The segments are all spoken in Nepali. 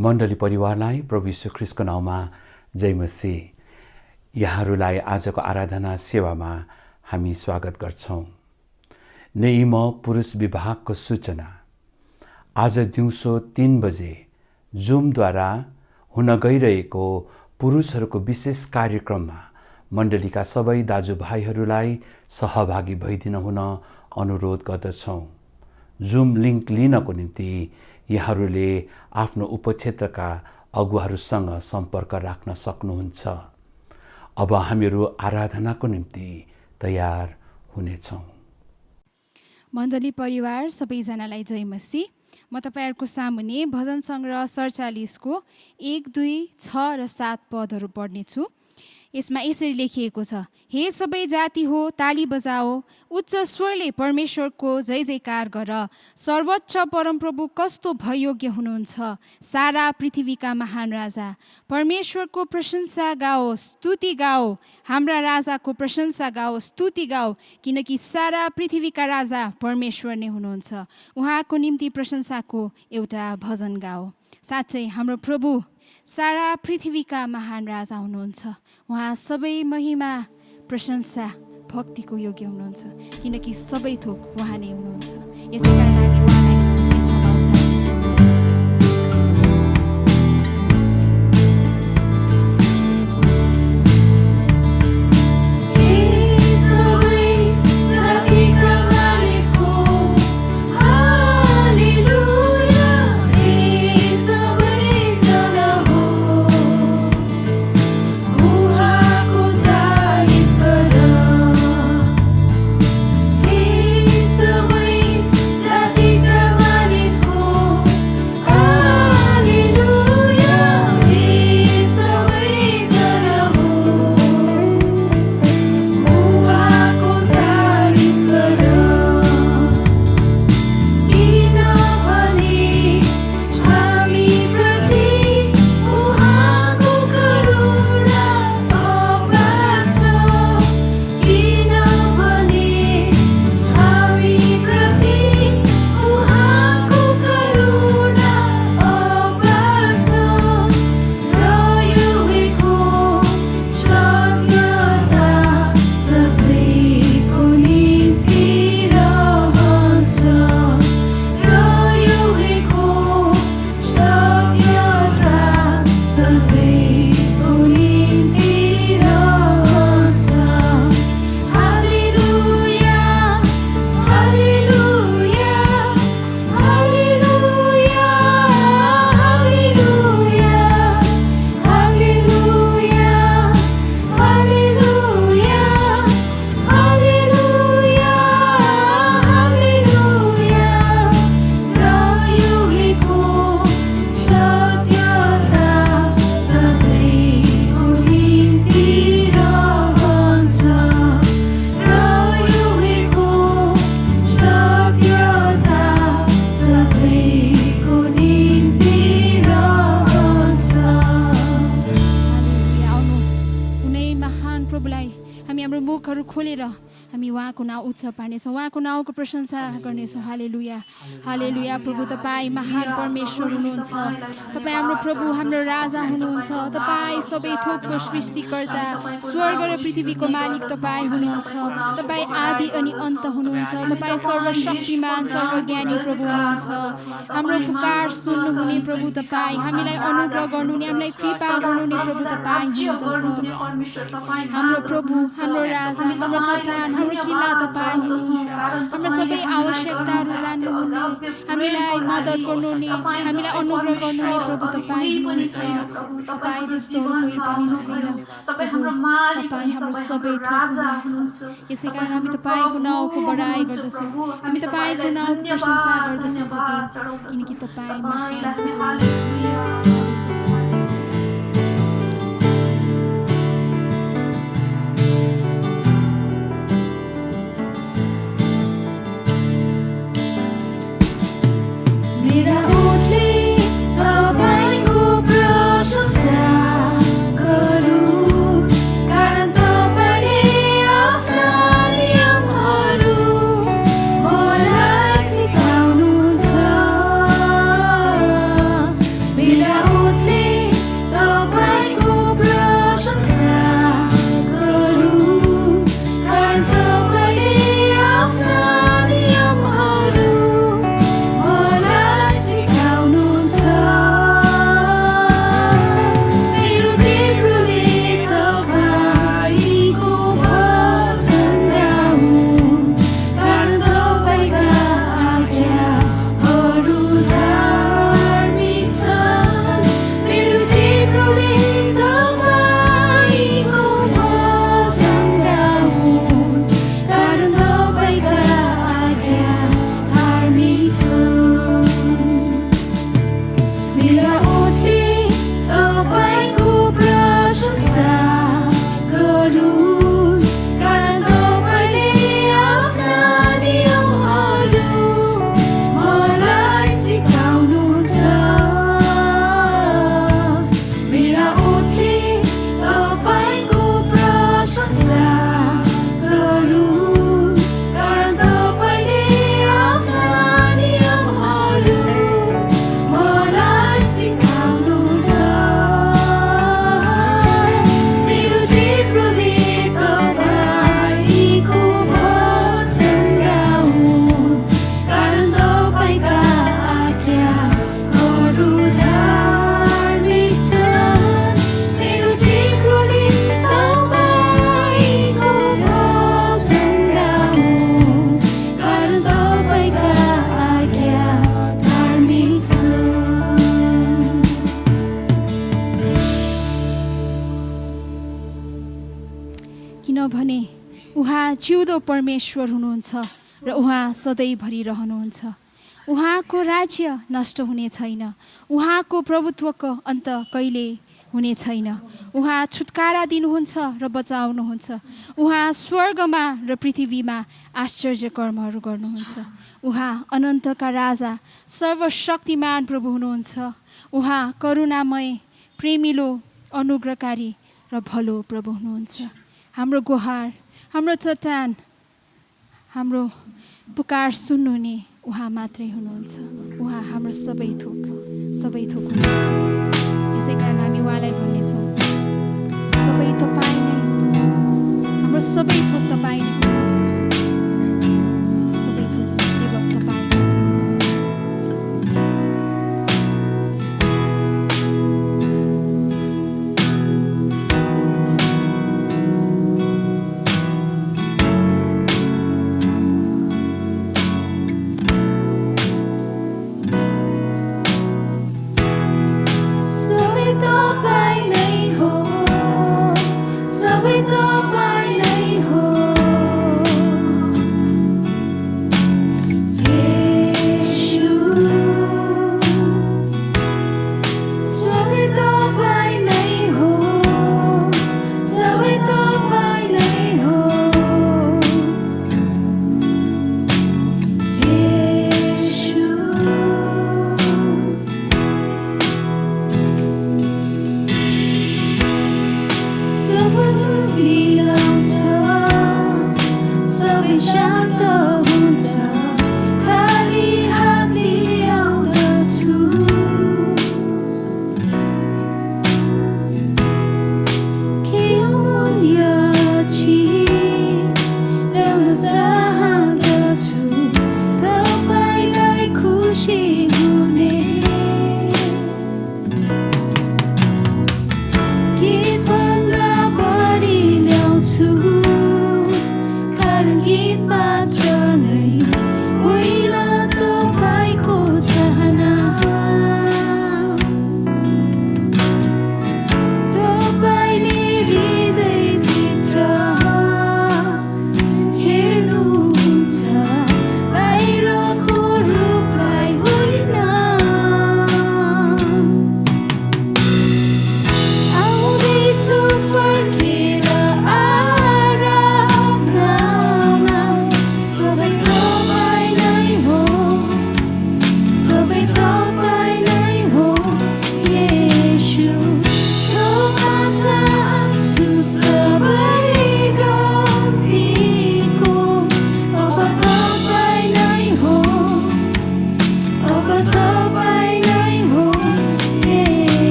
मण्डली परिवारलाई प्रभु यीशु ख्रीष्टको नाममा जय मसीह। यहाँहरूलाई आजको आराधना सेवामा हामी स्वागत गर्छौं। नेइम पुरुष विभागको सूचना आज दिउँसो 3 बजे जुमद्वारा हुन गइरहेको पुरुषहरूको विशेष कार्यक्रममा मण्डलीका सबै दाजुभाइहरूलाई सहभागी भइदिन हुन अनुरोध गर्दछौं। जुम लिङ्क लिनको निम्ति यहाँहरूले आफ्नो उपक्षेत्रका अगुवाहरूसँग सम्पर्क राख्न सक्नुहुन्छ। अब हामीहरू आराधनाको निम्ति तयार हुनेछौं। मण्डली परिवार सबैजनालाई जय मसीह। म तपाईहरुको सामुन्ने भजन संग्रह 47 को 1, 2, 6 र 7 पदहरू पढ्नेछु। यसमा यसरी लेखिएको छ, हे सबै जाति हो ताली बजाओ, उच्च स्वरले परमेश्वरको जय जयकार गर। सर्वोच्च परमप्रभु कस्तो भययोग्य हुनुहुन्छ, सारा पृथ्वीका महान राजा। परमेश्वरको प्रशंसा गाओ, स्तुति गाओ, हाम्रा राजाको प्रशंसा गाओ, स्तुति गाओ, किनकि सारा पृथ्वीका राजा परमेश्वर नै हुनुहुन्छ। उहाँको निम्ति प्रशंसाको एउटा भजन गाओ। साँच्चै हाम्रो प्रभु सारा पृथ्वीका महान राजा हुनुहुन्छ। उहाँ सबै महिमा प्रशंसा भक्तिको योग्य हुनुहुन्छ, किनकि सबै थोक उहाँ नै हुनुहुन्छ। यसै कारण हामी उहाँलाई यसमा पार्नेछौँ, उहाँको नाउँको प्रशंसा गर्नेछौँ। हालेलुया हालेलुया। प्रभु तपाईँ महान परमेश्वर हुनुहुन्छ। तपाईँ हाम्रो प्रभु, हाम्रो राजा हुनुहुन्छ। तपाईँ सबै थोकको सृष्टिकर्ता, स्वर्ग र पृथ्वीको मालिक तपाईँ हुनुहुन्छ। तपाईँ आदि अनि अन्त हुनुहुन्छ। तपाईँ सर्वशक्तिमान सर्वज्ञानी प्रभु हुनुहुन्छ। हाम्रो पुकार सुन्नुहुने प्रभु तपाईँ, हामीलाई अनुग्रह गर्नुहुने, हामीलाई कृपा गर्नुहुने प्रभु तपाईँ हुनुहुन्छ। हाम्रो प्रभु, हाम्रो राजा, हाम्रो चट्टान, हाम्रो किल्ला तपाईँ हुनुहुन्छ। हाम्रो सबै आवश्यकताहरू जान्नुहुने, हामीलाई मद्दत गर्नुहुने, हामीलाई अनुग्रह गर्नुहुने प्रभु तपाईँ हुनुहुन्छ। तपाईँ जस्तो कोही पनि छैन। तपाईँ हाम्रो सबै थोक हुनुहुन्छ। यसै कारण हामी तपाईँको नाउँको बढाइ गर्दछौँ, हामी तपाईँको नाउँको प्रशंसा गर्दछौँ प्रभु, किनकि तपाईँ महान हुनुहुन्छ। Mira गरून् कारण तपाईले आफ्ना नियमहरू मलाई सिकाउनुहुन्छ मेरा ओठले तपाईको प्रशंसा गरून् कारण तपाईले आफ्ना नियमहरू मलाई सिकाउनुहुन्छ मेरो जिब्रोले तपाईको वचन गाउन् कारण तपाईका आज्ञाहरू धार्मिक छन् मेरो जिब्रोले तपाईको वचन गाउन् कारण तपाईका आज्ञा धार्मिक छन् किनभने उहाँ जिउँदो परमेश्वर हुनुहुन्छ र उहाँ सधैँभरि रहनुहुन्छ उहाँको राज्य नष्ट हुने छैन उहाँको प्रभुत्वको अन्त कहिले हुने छैन उहाँ छुटकारा दिनुहुन्छ र बचाउनुहुन्छ उहाँ स्वर्गमा र पृथ्वीमा आश्चर्य कर्महरू गर्नुहुन्छ उहाँ अनन्तका राजा सर्वशक्तिमान प्रभु हुनुहुन्छ उहाँ करुणामय प्रेमिलो अनुग्रहकारी र भलो प्रभु हुनुहुन्छ हाम्रो गुहार हाम्रो चट्टान हाम्रो पुकार सुन्नुहुने उहाँ मात्रै हुनुहुन्छ उहाँ हाम्रो सबै थोक हुनुहुन्छ यसै कारण हामी उहाँलाई भन्नेछौँ सबै तपाईँ नै हाम्रो सबै थोक तपाईँ नै हुनुहुन्छ सबै थोक केवल तपाईँ मात्र हुनुहुन्छ सबै तपाईँ नै हो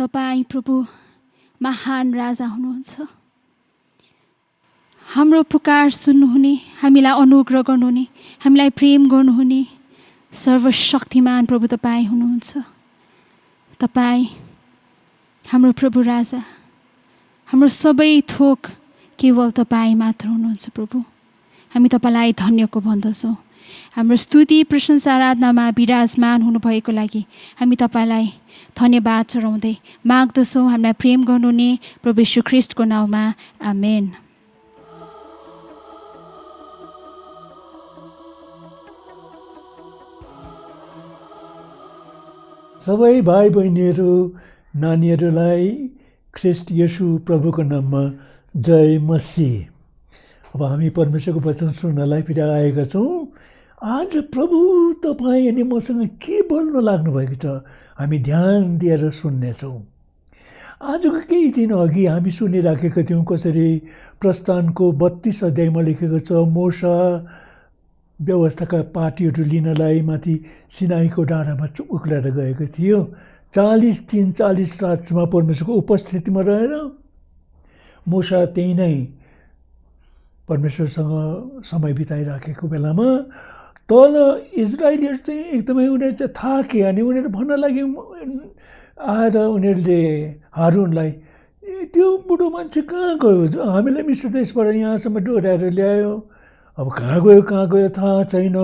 तपाईँ प्रभु महान राजा हुनुहुन्छ। हाम्रो पुकार सुन्नुहुने, हामीलाई अनुग्रह गर्नुहुने, हामीलाई प्रेम गर्नुहुने सर्वशक्तिमान प्रभु तपाईँ हुनुहुन्छ। तपाईँ हाम्रो प्रभु राजा, हाम्रो सबै थोक केवल तपाईँ मात्र हुनुहुन्छ प्रभु। हामी तपाईँलाई धन्यको भन्दछौँ। हाम्रो स्तुति प्रशंसा आराधनामा विराजमान हुनुभएको लागि हामी तपाईँलाई धन्यवाद चढाउँदै माग्दछौँ। हामीलाई प्रेम गर्नुहुने प्रभु यीशु ख्रीष्टको नाउँमा आमेन। सबै भाइ बहिनीहरू, नानीहरूलाई ख्रीष्ट येशू प्रभुको नाममा जय मसीह। अब हामी परमेश्वरको वचन सुन्नलाई फेरि आएका छौँ। आज प्रभु तपाईँ अनि मसँग के बोल्न लाग्नुभएको छ, हामी ध्यान दिएर सुन्नेछौँ। आजको केही दिन अघि हामी सुनिराखेका थियौँ कसरी प्रस्थानको 32 अध्यायमा लेखेको छ, मोसा व्यवस्थाका पाटीहरू लिनलाई माथि सिनाईको डाँडामा उक्लेर गएको थियो। 40 दिन 40 रातसम्म परमेश्वरको उपस्थितिमा रहेर मोसा त्यही नै परमेश्वरसँग समय बिताइराखेको बेलामा तल इजरायलीहरू चाहिँ एकदमै उनीहरू चाहिँ थाके अनि उनीहरू भन्न लागि आएर उनीहरूले हारुनलाई, त्यो बुढो मान्छे कहाँ गयो, हामीलाई मिश्र देशबाट यहाँसम्म डोर्याएर ल्यायो, अब कहाँ गयो थाहा छैन,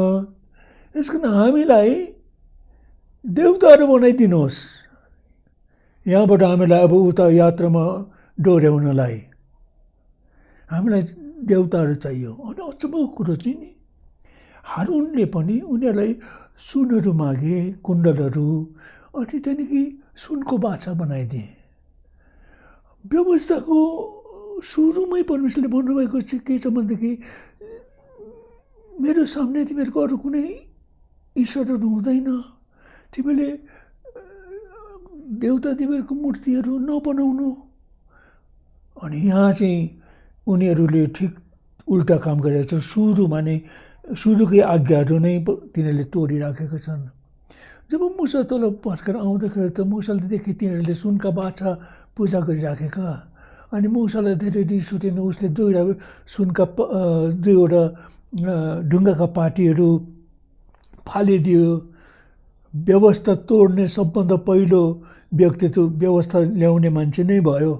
यस कारण हामीलाई देवताहरू बनाइदिनुहोस्, यहाँबाट हामीलाई अब उता यात्रामा डोर्याउनलाई हामीलाई देवताहरू चाहियो। अनि अचम्मको कुरो चाहिँ नि हारुनले पनि उनीहरूलाई सुनहरू मागे, कुण्डलहरू, अनि त्यहाँदेखि सुनको बाछा बनाइदिए। व्यवस्थाको सुरुमै परमेश्वरले भन्नुभएको चाहिँ के छ भनेदेखि मेरो सामने तिमीहरूको अरू कुनै ईश्वरहरू हुँदैन, तिमीले देवता देवीहरूको मूर्तिहरू नबनाउनु। अनि यहाँ चाहिँ उनीहरूले ठिक उल्टा काम गरेको छ। सुरुकै आज्ञाहरू नै तिनीहरूले तोडिराखेका छन्। जब मुसा तल भर्खेर आउँदाखेरि त मुसाले देखे तिनीहरूले सुनका बाछा पूजा गरिराखेका, अनि मुसालाई धेरै रिस उठेन। उसले दुईवटा ढुङ्गाका पाटीहरू फालिदियो। व्यवस्था तोड्ने सबभन्दा पहिलो व्यक्ति त व्यवस्था ल्याउने मान्छे नै भयो।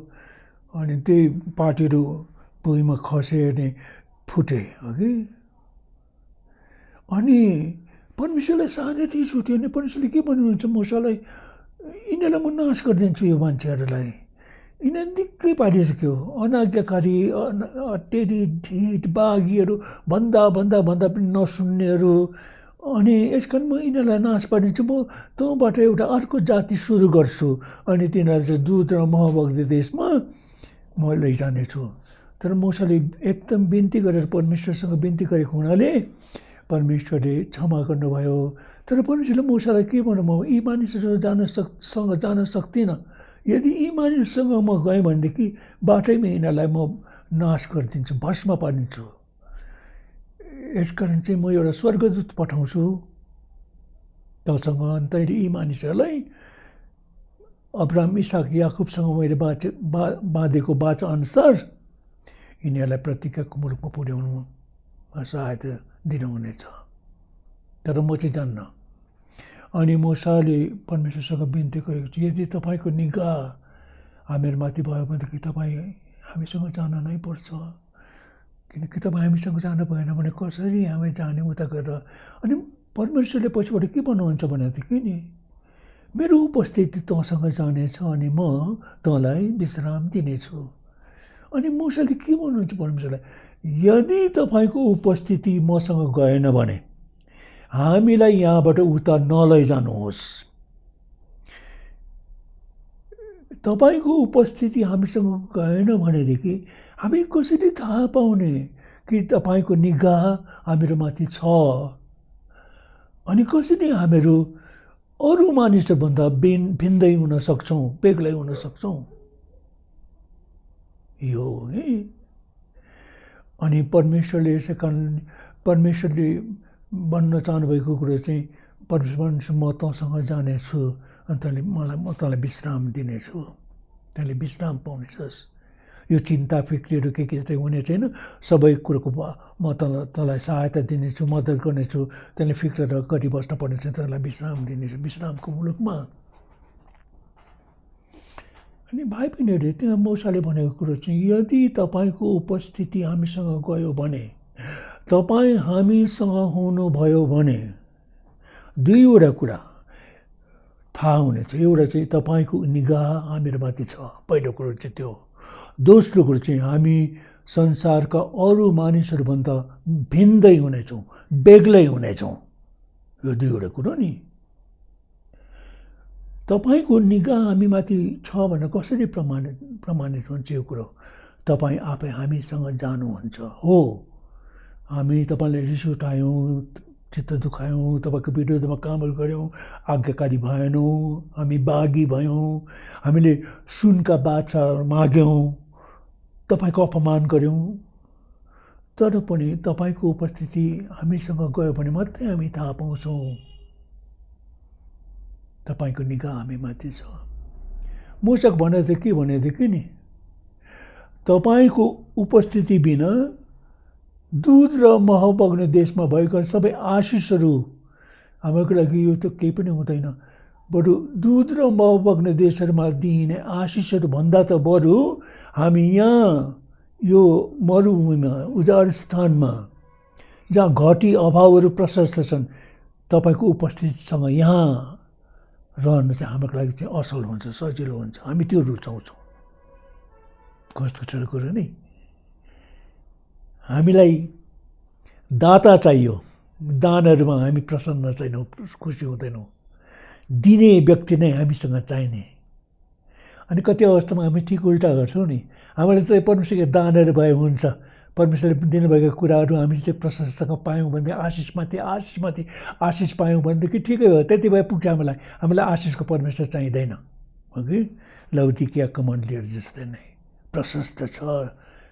अनि त्यही पाटीहरू भुइँमा खसे अनि फुटे अघि। अनि परमेश्वरलाई साह्रै रिस उठ्यो। अनि परमेश्वरले के भन्नुहुन्छ मुसालाई, यिनीहरूलाई म नाश गरिदिन्छु, यो मान्छेहरूलाई। यिनीहरू दिक्कै पारिसक्यो। अनाज्ञाकारी, टेढी ढिट बाघीहरू, भन्दा पनि नसुन्नेहरू। अनि यस कारण म यिनीहरूलाई नाश पारिदिन्छु। म तँबाट एउटा अर्को जाति सुरु गर्छु, अनि तिनीहरू चाहिँ दुध र मह बग्ने देशमा म लैजानेछु। तर मुसाले एकदम बिन्ती गरेर परमेश्वरसँग बिन्ती गरेको हुनाले परमेश्वरले क्षमा गर्नुभयो। तर परमेश्वरले मुसालाई के भन्नु, म यी मानिसहरू सँग जान सक्दिनँ। यदि यी मानिससँग म गएँ भनेदेखि बाटैमा यिनीहरूलाई म नाश गरिदिन्छु, भस्म पारिदिन्छु। यसकारण चाहिँ म एउटा स्वर्गदूत पठाउँछु तँसँग। अनि तैँले यी मानिसहरूलाई अब्राहम, इसाक, याकुबसँग मैले बाँधेको बाचा अनुसार यिनीहरूलाई प्रतिज्ञाको मुलुकमा पुर्याउनुमा सहायता दिनुहुनेछ। तर म चाहिँ जान्न। अनि मुसाले परमेश्वरसँग बिन्ती गरेको छु, यदि तपाईँको निगाह हामीहरूमाथि भयो भनेदेखि तपाईँ हामीसँग जान नै पर्छ, किनकि तपाईँ हामीसँग जानु भएन भने कसरी हामी जाने उता गरेर। अनि परमेश्वरले पछिबाट के भन्नुहुन्छ भनेदेखि नि, मेरो उपस्थिति तँसँग जानेछ अनि म तँलाई विश्राम दिनेछु। अनि मुसाले के भन्नुहुन्छ परमेश्वरलाई, यदि तपाईँको उपस्थिति मसँग गएन भने हामीलाई यहाँबाट उता नलैजानुहोस्। तपाईँको उपस्थिति हामीसँग गएन भनेदेखि हामी कसरी थाहा पाउने कि तपाईँको निगाह हामीहरूमाथि छ, अनि कसरी हामीहरू अरू मानिसहरूभन्दा भिन्दै हुन सक्छौँ, बेग्लै हुन सक्छौँ। यो हो है। अनि परमेश्वरले यसै कारण परमेश्वरले भन्न चाहनुभएको कुरो चाहिँ, परमेश्वर म तँसँग जानेछु अनि तैँले म तँलाई विश्राम दिनेछु, तैँले विश्राम पाउनेछस्। यो चिन्ता फिक्रीहरू के चाहिँ हुने छैन। सबै कुरोको म तँलाई सहायता दिनेछु, मद्दत गर्नेछु। तैँले फिक्र गरी बस्न पर्ने छैन, तँलाई विश्राम दिनेछु विश्रामको मुलुकमा। अनि भाइ बहिनीहरू, त्यहाँ मौसाले भनेको कुरो चाहिँ यदि तपाईँको उपस्थिति हामीसँग गयो भने, तपाईँ हामीसँग हुनुभयो भने दुईवटा कुरा थाहा हुनेछ। एउटा चाहिँ तपाईँको निगाह हामीहरूमाथि छ, पहिलो कुरो चाहिँ त्यो। दोस्रो कुरो चाहिँ हामी संसारका अरू मानिसहरूभन्दा भिन्दै हुनेछौँ, बेग्लै हुनेछौँ। यो दुईवटा कुरो नि। तपाईँको निगाह हामीमाथि छ भनेर कसरी प्रमाणित हुन्छ यो कुरो? तपाईँ आफै हामीसँग जानुहुन्छ। हो, हामी तपाईँलाई रिस उठायौँ, चित्त दुखायौँ, तपाईँको विरोधमा कामहरू गऱ्यौँ, आज्ञाकारी भएनौँ, हामी बागी भयौँ, हामीले सुनका बाछा माग्यौँ, तपाईँको अपमान गऱ्यौँ। तर पनि तपाईँको उपस्थिति हामीसँग गयो भने मात्रै हामी थाहा पाउँछौँ तपाईँको निगाह हामीमाथि छ। मूसक भने त के भनेदेखि नि, तपाईँको उपस्थिति बिना दूध र मह बग्ने देशमा भएका सबै आशिषहरू हाम्रो लागि यो त केही पनि हुँदैन। बरु दूध र मह बग्ने देशहरूमा दिइने आशिषहरू भन्दा त बरु हामी यहाँ यो मरुभूमिमा, उजाड स्थानमा, जहाँ घटी अभावहरू प्रशस्त छन्, तपाईँको उपस्थितिसँग यहाँ रहन चाहिँ हाम्रो लागि चाहिँ असल हुन्छ, सजिलो हुन्छ। हामी त्यो रुचाउँछौँ। कस्तो कुरो नि, हामीलाई दाता चाहियो, दानहरूमा हामी प्रसन्न छैनौँ, खुसी हुँदैनौँ। दिने व्यक्ति नै हामीसँग चाहिने। अनि कति अवस्थामा हामी ठिक उल्टा गर्छौँ नि। हामीले चाहिँ परमेश्वरको दानहरू भए हुन्छ, परमेश्वरले दिनुभएका कुराहरू हामीले चाहिँ प्रशंसासँग पायौँ भने, आशिषमाथि आशिष पायौँ भनेदेखि ठिकै हो, त्यति भए पुग्छ हामीलाई। हामीलाई आशिषको परमेश्वर चाहिँदैन, हो कि? लौदिकियाको मण्डलीहरू जस्तै नै प्रशस्त छ,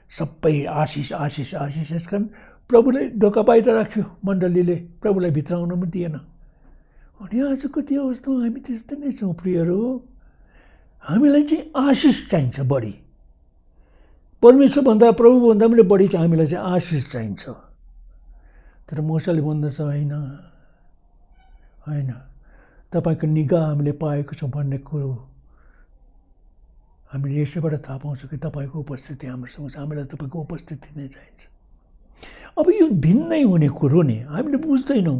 सबै आशिष आशिष आशिष। यस कारण प्रभुले ढोका बाहिर राख्यो मण्डलीले, प्रभुलाई भित्र आउन पनि दिएन। अनि आजको त्यो अवस्थामा हामी त्यस्तै नै छौँ प्रियहरू। हामीलाई चाहिँ आशिष चाहिन्छ बढी, परमेश्वरभन्दा प्रभुभन्दा पनि बढी चाहिँ हामीलाई चाहिँ आशिष चाहिन्छ। तर मूसाले भन्दछ होइन होइन, तपाईँको निगाह हामीले पाएको छौँ भन्ने कुरो हामीले यसैबाट थाहा पाउँछौँ कि तपाईँको उपस्थिति हाम्रोसँग छ। हामीलाई तपाईँको उपस्थिति नै चाहिन्छ। अब यो भिन्नै हुने कुरो नि हामीले बुझ्दैनौँ।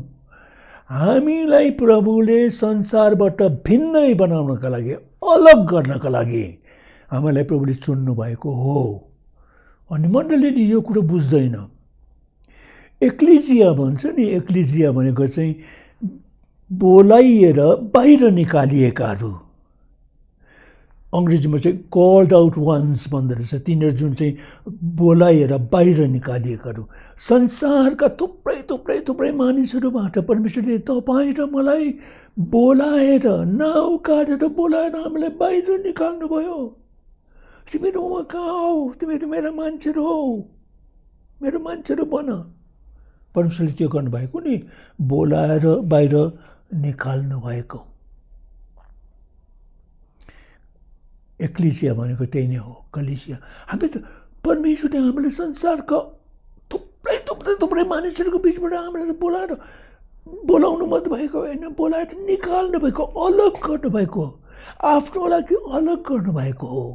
हामीलाई प्रभुले संसारबाट भिन्नै बनाउनका लागि, अलग गर्नका लागि हामीलाई प्रभुले चुन्नु भएको हो। अनि मण्डलीले यो कुरो बुझ्दैन। एक्लिजिया भन्छ नि, एक्लिजिया भनेको चाहिँ बोलाइएर बाहिर निकालिएकाहरू। अङ्ग्रेजीमा चाहिँ कल्ड आउट वान्स भन्दो रहेछ, तिनीहरू जुन चाहिँ बोलाइएर बाहिर निकालिएकाहरू। संसारका थुप्रै थुप्रै थुप्रै मानिसहरूबाट परमेश्वरले तपाईँ र मलाई बोलाएर, नाउँ काटेर बोलाएर हामीलाई बाहिर निकाल्नुभयो। तिमीहरू म कहाँ हौ, तिमीहरू मेरा मान्छेहरू हौ, मेरो मान्छेहरू बन। परमेश्वरले त्यो गर्नुभएको नि, बोलाएर बाहिर निकाल्नु भएको। एक्लिसिया भनेको त्यही नै हो, कलिसिया। हामी त परमेश्वरले हामीलाई संसारका थुप्रै थुप्रै थुप्रै मानिसहरूको बिचबाट हामीलाई बोलाएर, बोलाउनु मात्र भएको होइन, बोलाएर निकाल्नु भएको, अलग गर्नुभएको, आफ्नो लागि अलग गर्नुभएको हो।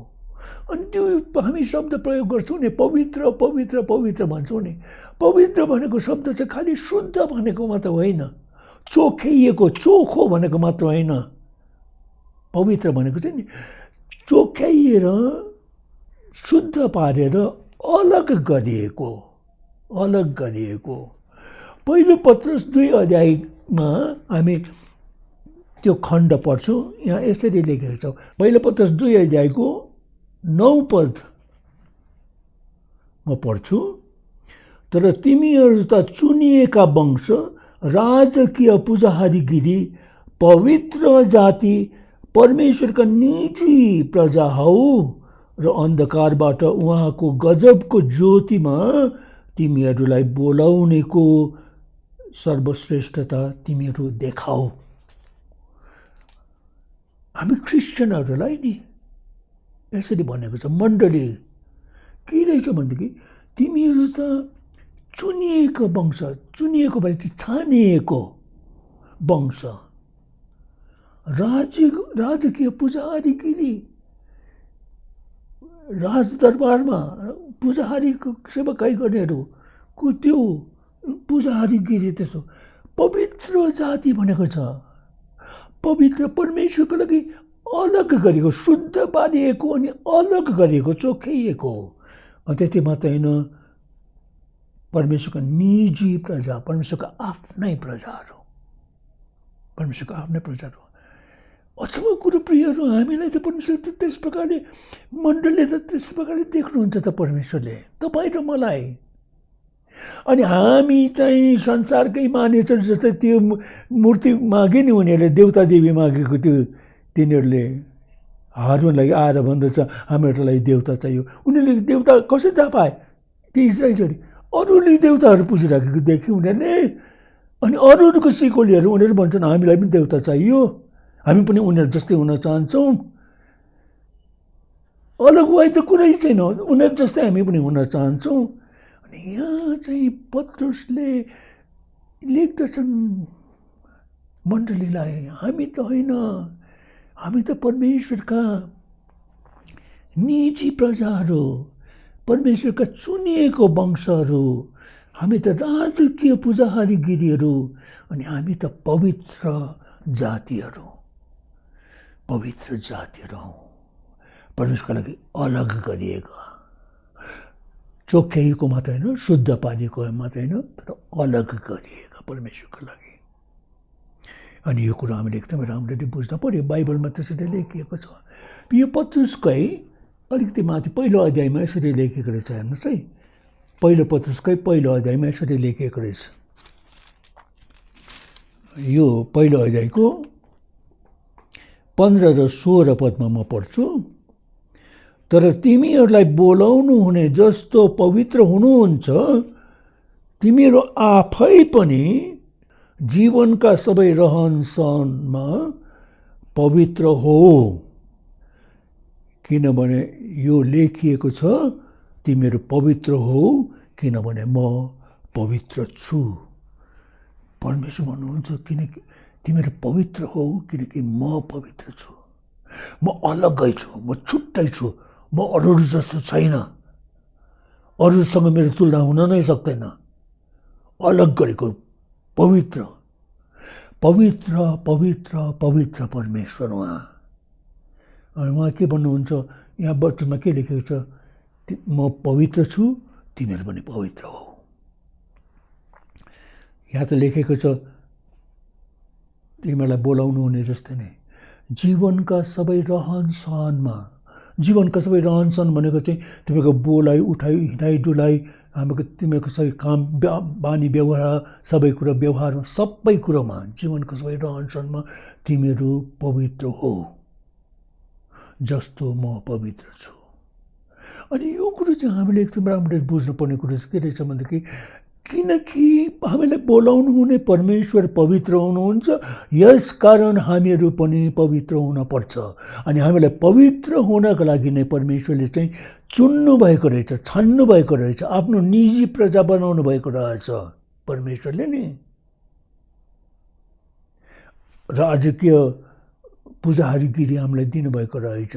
अनि त्यो हामी शब्द प्रयोग गर्छौँ नि, पवित्र पवित्र पवित्र भन्छौँ नि। पवित्र भनेको शब्द चाहिँ खालि शुद्ध भनेको मात्र होइन, चोखिएको, चोखो भनेको मात्र होइन। पवित्र भनेको चाहिँ नि चोख्याइएर, शुद्ध पारेर, अलग गरिएको, अलग गरिएको। पहिलो पत्रुस 2 अध्यायमा हामी त्यो खण्ड पढ्छौँ। यहाँ यसरी लेखेको छ, पहिलो पत्रुस 2 अध्यायको 9 पद म पढ्छु। तर तिमीहरू त चुनिएका वंश, राजकीय पुजारीगिरी, पवित्र जाति, परमेश्वरका निजी प्रजा हौ र अन्धकारबाट उहाँको गजबको ज्योतिमा तिमीहरूलाई बोलाउनेको सर्वश्रेष्ठता तिमीहरू देखाऊ। हामी क्रिस्चियनहरूलाई नि यसरी भनेको छ, मण्डली के रहेछ भनेदेखि तिमीहरू त चुनिएको वंश, चुनिएको भनेपछि छानिएको वंश, राजकीय पुजारीगिरी, राजदरबारमा पुजारीको सेवाकाई गर्नेहरूको त्यो पुजारीगिरी, त्यस्तो पवित्र जाति भनेको छ। पवित्र परमेश्वरको लागि अलग गरेको, शुद्ध पारिएको अनि अलग गरेको, चोख्याइएको। त्यति मात्र होइन, परमेश्वरको निजी प्रजा, परमेश्वरको आफ्नै प्रजाहरू, परमेश्वरको आफ्नै प्रजाहरू। अचम्म कुरो प्रियहरू, हामीलाई त परमेश्वर त त्यस प्रकारले, मण्डलले त त्यस प्रकारले देख्नुहुन्छ त परमेश्वरले, तपाईँ र मलाई। अनि हामी चाहिँ संसारकै मानिसहरू जस्तै त्यो मूर्ति मागे नि उनीहरूले, देवता देवी मागेको त्यो, तिनीहरूले हारुनलाई आएर भन्दछ हाम्रो लागि देवता चाहियो। उनीहरूले देवता कसरी थाहा पाए? ती इजरायलीहरू अरूले देवताहरू पुजिराखेको देख्यो उनीहरूले। अनि अरूहरूको सिकोलीहरू उनीहरू भन्छन् हामीलाई पनि देवता चाहियो, हामी पनि उनीहरू जस्तै हुन चाहन्छौँ। अलग भए त कुरै छैन, उनीहरू जस्तै हामी पनि हुन चाहन्छौँ। अनि यहाँ चाहिँ पत्रुसले लेख्दछन् मण्डलीलाई, हामी त होइन, हामी त परमेश्वरका निजी प्रजाहरू, परमेश्वरका चुनिएको वंशहरू, हामी त राजकीय पुजारीगिरीहरू, अनि हामी त पवित्र जातिहरू, पवित्र जातिहरू हौँ, परमेश्वरका लागि अलग गरिएका, चोख्याइएको मात्र होइन, शुद्ध पारिएको मात्र होइन, तर अलग गरिएका परमेश्वरको लागि। अनि यो कुरो हामीले एकदमै राम्ररी बुझ्न पर्यो, बाइबलमा त्यसरी लेखिएको छ। यो पत्रुसकै अलिकति माथि पहिलो अध्यायमा यसरी लेखेको रहेछ, हेर्नुहोस् है, पहिलो पत्रुसकै पहिलो अध्यायमा यसरी लेखिएको रहेछ। यो पहिलो अध्यायको 15 र 16 पदमा म पढ्छु। तर तिमीहरूलाई बोलाउनु हुने जस्तो पवित्र हुनुहुन्छ, तिमीहरू आफै पनि जीवनका सबै रहनसहनमा पवित्र हो, किनभने यो लेखिएको छ तिमीहरू पवित्र हो किनभने म पवित्र छु। परमेश्वर भन्नुहुन्छ किनकि तिमीहरू पवित्र हो किनकि म पवित्र छु, म अलग्गै छु, म छुट्टै छु, म अरूहरू जस्तो छैन, अरूसँग मेरो तुलना हुन नै सक्दैन। अलग गरेको पवित्र, पवित्र पवित्र पवित्र परमेश्वर उहाँ। अनि उहाँ के भन्नुहुन्छ यहाँ वचनमा के लेखेको छ? म पवित्र छु, तिमीहरू पनि पवित्र हो। यहाँ त लेखेको छ तिमीहरूलाई बोलाउनु हुने जस्तै नै जीवनका सबै रहनसहनमा। जीवनका सबै रहनसहन भनेको चाहिँ तिमीहरूको बोलाइ, उठाइ, हिँडाइ, डुलाइ, हाम्रो तिमीहरूको सबै काम, बानी व्यवहार, सबै कुरो व्यवहारमा, सबै कुरोमा, जीवनको सबै रहनसहनमा तिमीहरू पवित्र हो जस्तो म पवित्र छु। अनि यो कुरो चाहिँ हामीले एकदम राम्ररी बुझ्नुपर्ने कुरो चाहिँ के रहेछ भनेदेखि किनकि हामीलाई बोलाउनु हुने परमेश्वर पवित्र हुनुहुन्छ, यस कारण हामीहरू पनि पवित्र हुनपर्छ। अनि हामीलाई पवित्र हुनको लागि नै परमेश्वरले चाहिँ चुन्नु भएको रहेछ, छान्नु भएको रहेछ, आफ्नो निजी प्रजा बनाउनु भएको रहेछ। परमेश्वरले नि राजकीय पुजारीगिरी हामीलाई दिनुभएको रहेछ,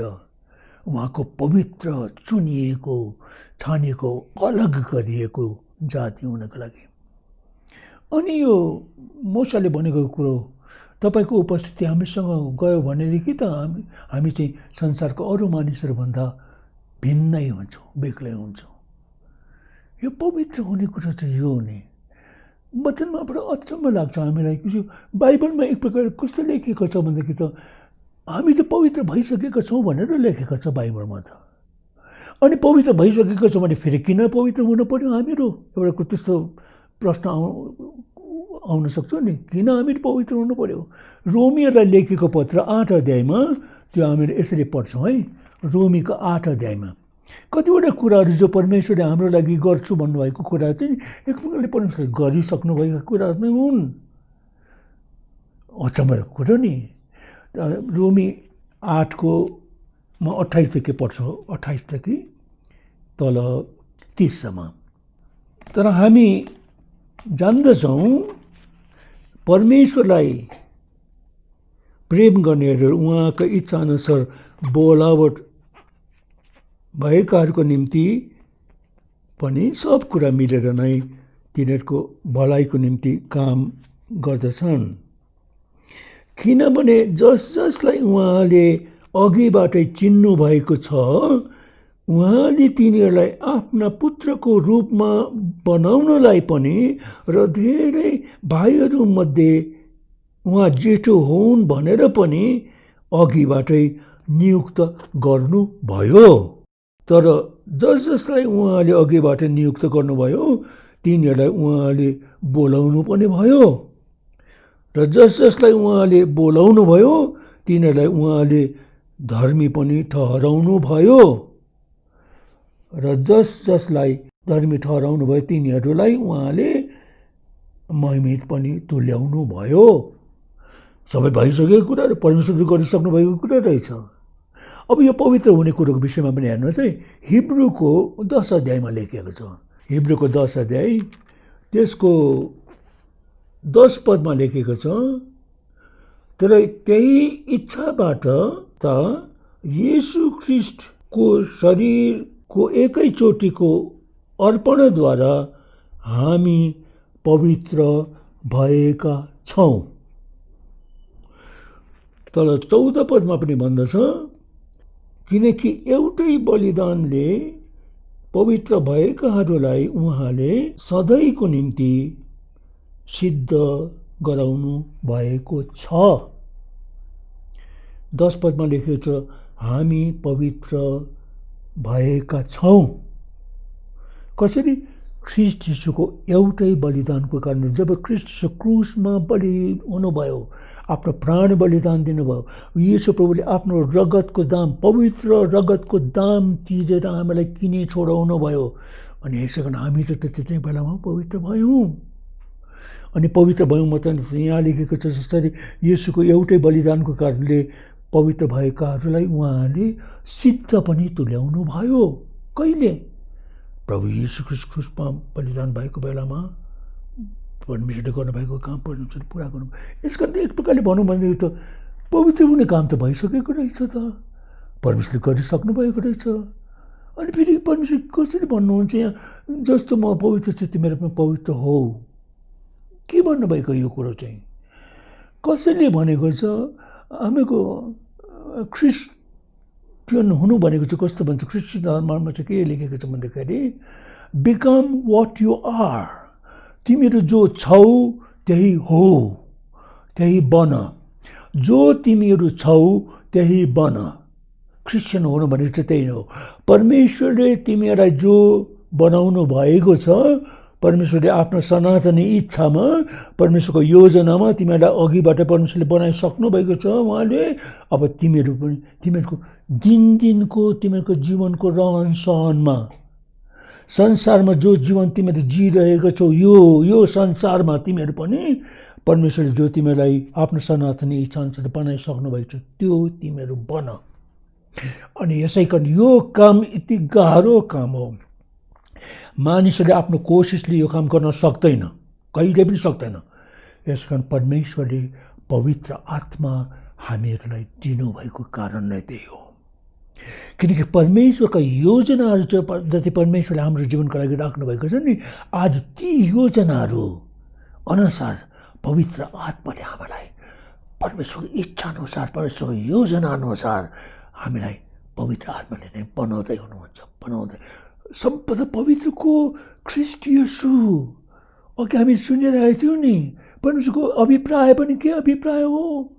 उहाँको पवित्र, चुनिएको, छानिएको, अलग गरिएको जाति हुनको लागि। अनि यो मोशाले भनेको कुरो तपाईँको उपस्थिति हामीसँग गयो भनेदेखि त हामी चाहिँ संसारको अरू मानिसहरूभन्दा भिन्नै हुन्छौँ, बेग्लै हुन्छौँ। यो पवित्र हुने कुरो चाहिँ यो हो नि। वचनमा बडो अचम्म लाग्छ हामीलाई। बाइबलमा एक प्रकार कस्तो लेखेको छ भनेदेखि त हामी त पवित्र भइसकेका छौँ भनेर लेखेको छ बाइबलमा त। अनि पवित्र भइसकेको छ भने फेरि किन पवित्र हुनु पर्यो हामीहरू? एउटा त्यस्तो प्रश्न आउन सक्छ नि, किन हामीहरू पवित्र हुनु पर्यो? रोमीहरूलाई लेखेको पत्र 8 अध्यायमा त्यो हामीहरू यसरी पढ्छौँ है। रोमीको 8 अध्यायमा कतिवटा कुराहरू जो परमेश्वरले हाम्रो लागि गर्छु भन्नुभएको कुराहरू चाहिँ एक प्रकारले परमेश्वरले गरिसक्नुभएको कुराहरू नै हुन्। अचम्मको कुरो नि। रोमी 8को म 28देखि पढ्छु, 28देखि तल 30सम्म। तर हामी जान्दछौँ परमेश्वरलाई प्रेम गर्नेहरू उहाँका इच्छाअनुसार बोलावट भएकाहरूको निम्ति पनि सब कुरा मिलेर नै तिनीहरूको भलाइको निम्ति काम गर्दछन्। किनभने जसलाई उहाँले अघिबाटै चिन्नु भएको छ, उहाँले तिनीहरूलाई आफ्ना पुत्रको रूपमा बनाउनलाई पनि र धेरै भाइहरूमध्ये उहाँ जेठो हुन् भनेर पनि अघिबाटै नियुक्त गर्नुभयो। तर जसलाई उहाँले अघिबाट नियुक्त गर्नुभयो तिनीहरूलाई उहाँले बोलाउनु पनि भयो, र जसलाई उहाँले बोलाउनु भयो तिनीहरूलाई उहाँले धर्मी पनि ठहराउनु भयो, र जसलाई धर्मी ठहराउनु भयो तिनीहरूलाई उहाँले महिमित पनि तुल्याउनु भयो। सबै भइसकेको कुराहरू परमेश्वरले गरिसक्नु भएको कुरा रहेछ। अब यो पवित्र हुने कुरोको विषयमा पनि हेर्नुहोस् है, हिब्रूको 10 अध्यायमा लेखिएको छ। हिब्रूको 10 अध्याय त्यसको 10 पदमा लेखेको छ, तर त्यही इच्छाबाट त येशू ख्रीष्टको शरीरको एकैचोटिको अर्पणद्वारा हामी पवित्र भएका छौँ। तर 14 पदमा पनि भन्दछ, किनकि एउटै बलिदानले पवित्र भएकाहरूलाई उहाँले सधैँको निम्ति सिद्ध गराउनु भएको छ। 10 पदमा लेखेको छ, हामी पवित्र भएका छौँ। कसरी? ख्रीष्ट यीशुको एउटै बलिदानको कारण। जब ख्रीष्ट यीशु क्रुसमा बलि हुनुभयो, आफ्नो प्राण बलिदान दिनुभयो, यीशु प्रभुले आफ्नो रगतको दाम, पवित्र रगतको दाम तिरेर हामीलाई किनी छोडाउनु भयो। अनि यसै कारण हामी त त्यति बेलामा पवित्र भयौँ। अनि पवित्र भयौँ मात्र यहाँ लेखेको छ, जसरी यीशुको एउटै बलिदानको कारणले पवित्र भएकाहरूलाई उहाँले सिद्ध पनि तुल्याउनु भयो। कहिले? प्रभु यीशु ख्रीष्ट क्रुसमा बलिदान भएको बेलामा परमेश्वरले गर्नुभएको काम परमेश्वरले पुरा गर्नु। यस कारण एक प्रकारले भनौँ भनेदेखि त पवित्र हुने काम त भइसकेको रहेछ त, परमेश्वरले गरिसक्नु भएको रहेछ। अनि फेरि परमेश्वर कसरी भन्नुहुन्छ यहाँ, जस्तो म पवित्र छु तिमीहरू पनि पवित्र हो? के भन्नुभएको यो कुरो चाहिँ? कसैले भनेको छ हामीको क्रिस्चियन हुनु भनेको चाहिँ कस्तो भन्छ, क्रिस्चियन धर्ममा चाहिँ के लेखेको छ भन्दाखेरि, बिकम वाट यु आर, तिमीहरू जो छौ त्यही हो, त्यही बन, जो तिमीहरू छौ त्यही बन। क्रिस्चियन हुनु भनेको चाहिँ त्यही हो। परमेश्वरले तिमीहरूलाई जो बनाउनु भएको छ, परमेश्वरले आफ्नो सनातनी इच्छामा, परमेश्वरको योजनामा तिमीहरूलाई अघिबाट परमेश्वरले बनाइसक्नु भएको छ उहाँले। अब तिमीहरू पनि तिमीहरूको दिनको तिमीहरूको जीवनको रहन सहनमा, संसारमा जो जीवन तिमीहरू जिइरहेको छौ, यो संसारमा तिमीहरू पनि परमेश्वरले जो तिमीहरूलाई आफ्नो सनातनी इच्छा अनुसार बनाइसक्नु भएको छ त्यो तिमीहरू बन। अनि यसै कारण यो काम यति गाह्रो काम हो, मानिसहरूले आफ्नो कोसिसले यो काम गर्न सक्दैन, कहिले पनि सक्दैन। यस कारण परमेश्वरले पवित्र आत्मा हामीहरूलाई दिनुभएको कारण नै त्यही हो। किनकि परमेश्वरका योजनाहरू चाहिँ जति परमेश्वरले हाम्रो जीवनको लागि राख्नुभएको छ नि, आज ती योजनाहरू अनुसार पवित्र आत्माले हामीलाई परमेश्वरको इच्छा अनुसार, परमेश्वरको योजना अनुसार हामीलाई पवित्र आत्माले नै बनाउँदै हुनुहुन्छ, बनाउँदै। सबभन्दा पवित्रको ख्रीष्ट येशू, अघि हामी सुनिरहेको थियौँ नि, परमेश्वरको अभिप्राय पनि के अभिप्राय हो?